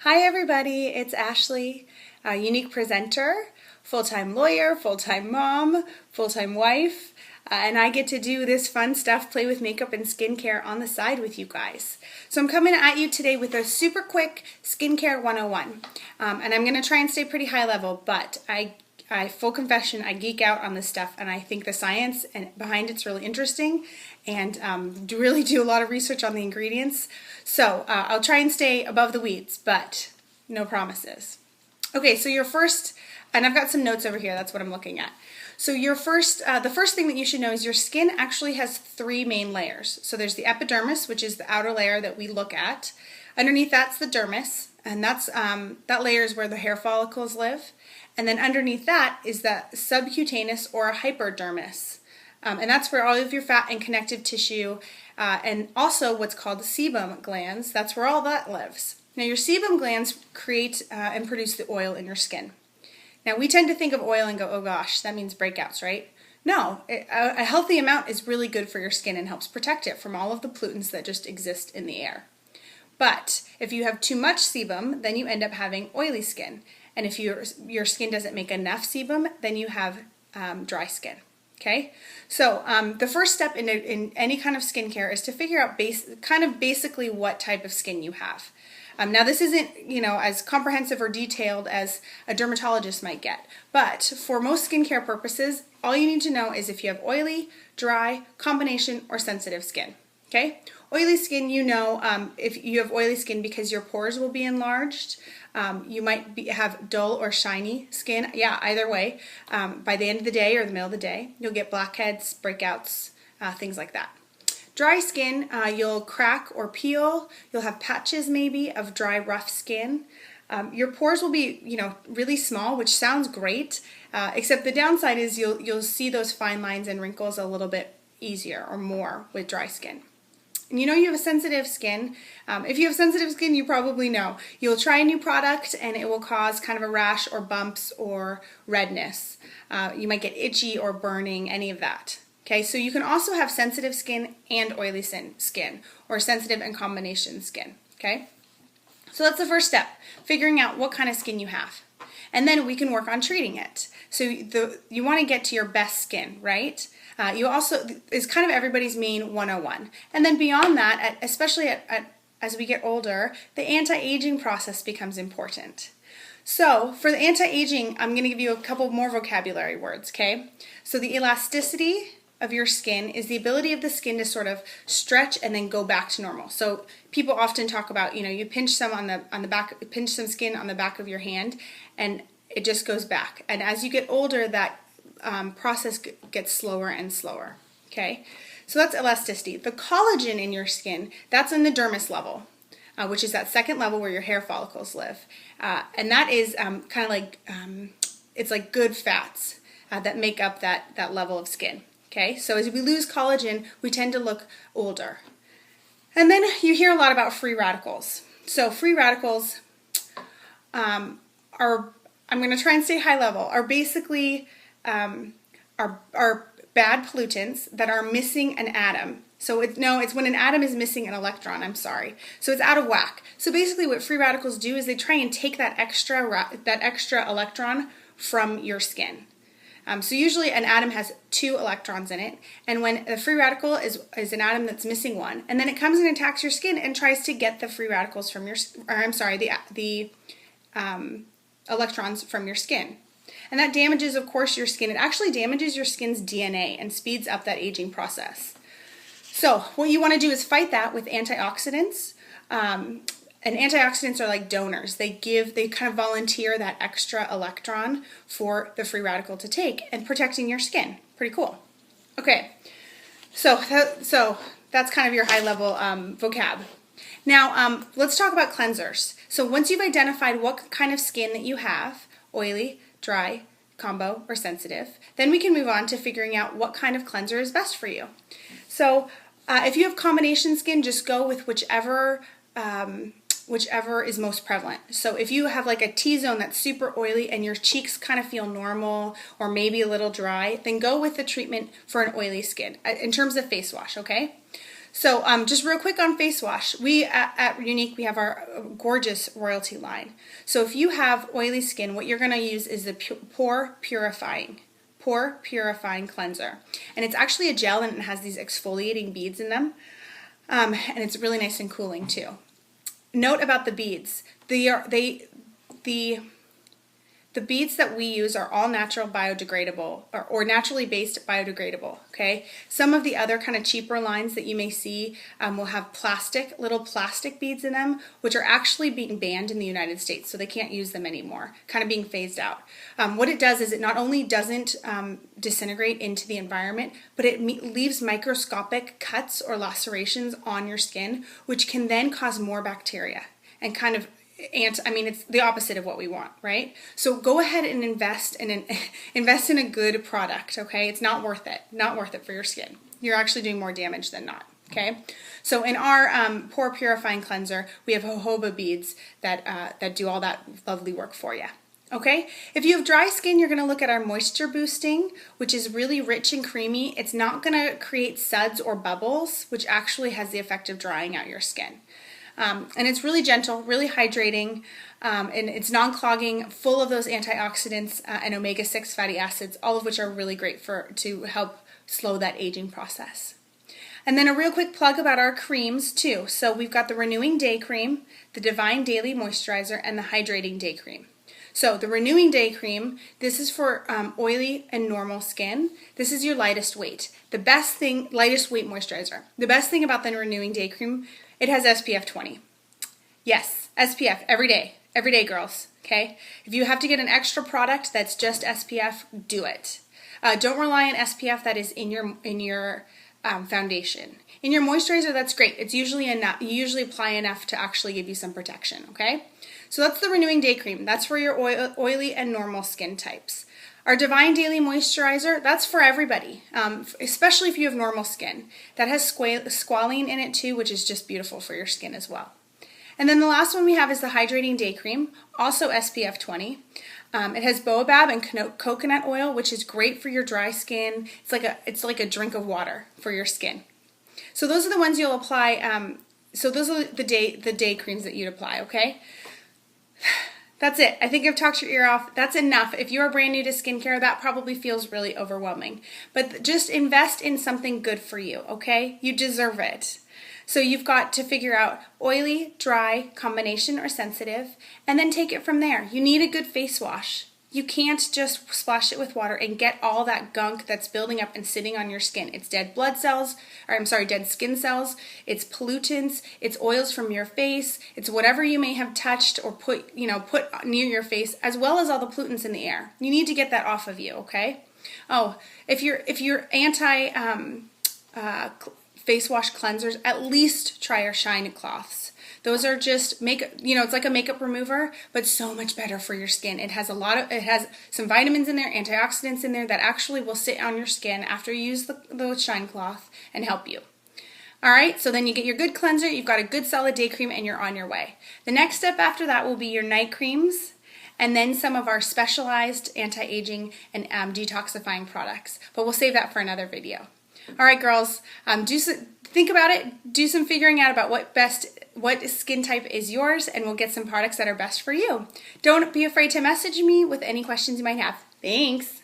Hi everybody, it's Ashley, a unique presenter, full-time lawyer, full-time mom, full-time wife, and I get to do this fun stuff, play with makeup and skincare on the side with you guys. So I'm coming at you today with a super quick skincare 101, and I'm going to try and stay pretty high level, but I full confession, I geek out on this stuff, and I think the science and behind it's really interesting, and really do a lot of research on the ingredients. So I'll try and stay above the weeds, but no promises. Okay, so your first, and I've got some notes over here. That's what I'm looking at. So your first, the first thing that you should know is your skin actually has three main layers. So there's the epidermis, which is the outer layer that we look at. Underneath that's the dermis, and that's that layer is where the hair follicles live. And then underneath that is the subcutaneous or hypodermis. And that's where all of your fat and connective tissue and also what's called the sebum glands, that's where all that lives. Now your sebum glands create and produce the oil in your skin. Now we tend to think of oil and go, oh gosh, that means breakouts, right? No, a healthy amount is really good for your skin and helps protect it from all of the pollutants that just exist in the air. But if you have too much sebum, then you end up having oily skin. And if your skin doesn't make enough sebum, then you have dry skin. Okay, so the first step in any kind of skincare is to figure out basically what type of skin you have. Now this isn't as comprehensive or detailed as a dermatologist might get, but for most skincare purposes, all you need to know is if you have oily, dry, combination, or sensitive skin. Okay, oily skin, if you have oily skin because your pores will be enlarged. You might have dull or shiny skin. Yeah, either way. By the end of the day or the middle of the day, you'll get blackheads, breakouts, things like that. Dry skin, you'll crack or peel. You'll have patches maybe of dry, rough skin. Your pores will be, really small, which sounds great, except the downside is you'll see those fine lines and wrinkles a little bit easier or more with dry skin. And you have a sensitive skin. If you have sensitive skin, you probably know. You'll try a new product and it will cause kind of a rash or bumps or redness. You might get itchy or burning, any of that. Okay, so you can also have sensitive skin and oily skin, or sensitive and combination skin. Okay, so that's the first step, figuring out what kind of skin you have. And then we can work on treating it. So you want to get to your best skin, right? You also is kind of everybody's main 101. And then beyond that, especially as we get older, the anti-aging process becomes important. So for the anti-aging, I'm going to give you a couple more vocabulary words, okay? So the elasticity of your skin is the ability of the skin to sort of stretch and then go back to normal. So people often talk about, you pinch some on the back, pinch some skin on the back of your hand, and it just goes back. And as you get older, that process gets slower and slower. Okay, so that's elasticity. The collagen in your skin, that's in the dermis level, which is that second level where your hair follicles live, and that is kind of like it's like good fats that make up that level of skin. Okay, so as we lose collagen, we tend to look older. And then you hear a lot about free radicals. So free radicals are, I'm going to try and stay high level, are basically are bad pollutants that are missing an atom. So it's when an atom is missing an electron, I'm sorry. So it's out of whack. So basically what free radicals do is they try and take that extra electron from your skin. So usually an atom has 2 electrons in it, and when the free radical is an atom that's missing one, and then it comes and attacks your skin and tries to get the free radicals from the electrons from your skin. And that damages, of course, your skin. It actually damages your skin's DNA and speeds up that aging process. So what you want to do is fight that with antioxidants. And antioxidants are like donors. They kind of volunteer that extra electron for the free radical to take and protecting your skin. Pretty cool. Okay, so that's kind of your high level vocab. Now let's talk about cleansers. So once you've identified what kind of skin that you have, oily, dry, combo, or sensitive, then we can move on to figuring out what kind of cleanser is best for you. So if you have combination skin, just go with whichever is most prevalent. So if you have like a T-zone that's super oily and your cheeks kind of feel normal or maybe a little dry, then go with the treatment for an oily skin in terms of face wash, okay? So just real quick on face wash, we at Younique, we have our gorgeous Royalty line. So if you have oily skin, what you're going to use is the Pore Purifying Cleanser. And it's actually a gel, and it has these exfoliating beads in them. And it's really nice and cooling too. Note about the beads. The beads that we use are all natural biodegradable or naturally based biodegradable, okay? Some of the other kind of cheaper lines that you may see will have little plastic beads in them, which are actually being banned in the United States, so they can't use them anymore, kind of being phased out. What it does is it not only doesn't disintegrate into the environment, but it leaves microscopic cuts or lacerations on your skin, which can then cause more bacteria and kind of it's the opposite of what we want, right? So go ahead and invest in a good product, okay? It's not worth it for your skin. You're actually doing more damage than not, okay? So in our Pore Purifying Cleanser, we have jojoba beads that do all that lovely work for you. Okay, if you have dry skin, you're going to look at our Moisture Boosting, which is really rich and creamy. It's not going to create suds or bubbles, which actually has the effect of drying out your skin. And it's really gentle, really hydrating, and it's non-clogging, full of those antioxidants and omega-6 fatty acids, all of which are really great to help slow that aging process. And then a real quick plug about our creams too. So we've got the Renewing Day Cream, the Divine Daily Moisturizer, and the Hydrating Day Cream. So the Renewing Day Cream, this is for oily and normal skin. This is your lightest weight. Lightest weight moisturizer. The best thing about the Renewing Day Cream, it has SPF 20. Yes, SPF every day, girls, okay? If you have to get an extra product that's just SPF, do it. Don't rely on SPF that is in your foundation. In your moisturizer, that's great. It's usually enough. You usually apply enough to actually give you some protection, okay? So that's the Renewing Day Cream. That's for your oily and normal skin types. Our Divine Daily Moisturizer, that's for everybody, especially if you have normal skin. That has squalene in it too, which is just beautiful for your skin as well. And then the last one we have is the Hydrating Day Cream, also SPF 20. It has baobab and coconut oil, which is great for your dry skin. It's like a drink of water for your skin. So those are the ones you'll apply. So those are the day creams that you'd apply, okay? That's it. I think I've talked your ear off. That's enough. If you are brand new to skincare, that probably feels really overwhelming. But just invest in something good for you, okay? You deserve it. So you've got to figure out oily, dry, combination, or sensitive, and then take it from there. You need a good face wash. You can't just splash it with water and get all that gunk that's building up and sitting on your skin. It's dead dead skin cells, it's pollutants, it's oils from your face, it's whatever you may have touched or put near your face, as well as all the pollutants in the air. You need to get that off of you, okay? Oh, if you're anti face wash cleansers, at least try our Shine cloths. Those are just it's like a makeup remover, but so much better for your skin. It has some vitamins in there, antioxidants in there that actually will sit on your skin after you use the Shine cloth and help you. All right, so then you get your good cleanser, you've got a good solid day cream, and you're on your way. The next step after that will be your night creams, and then some of our specialized anti-aging and detoxifying products. But we'll save that for another video. All right, girls, think about it. Do some figuring out about what skin type is yours, and we'll get some products that are best for you. Don't be afraid to message me with any questions you might have. Thanks.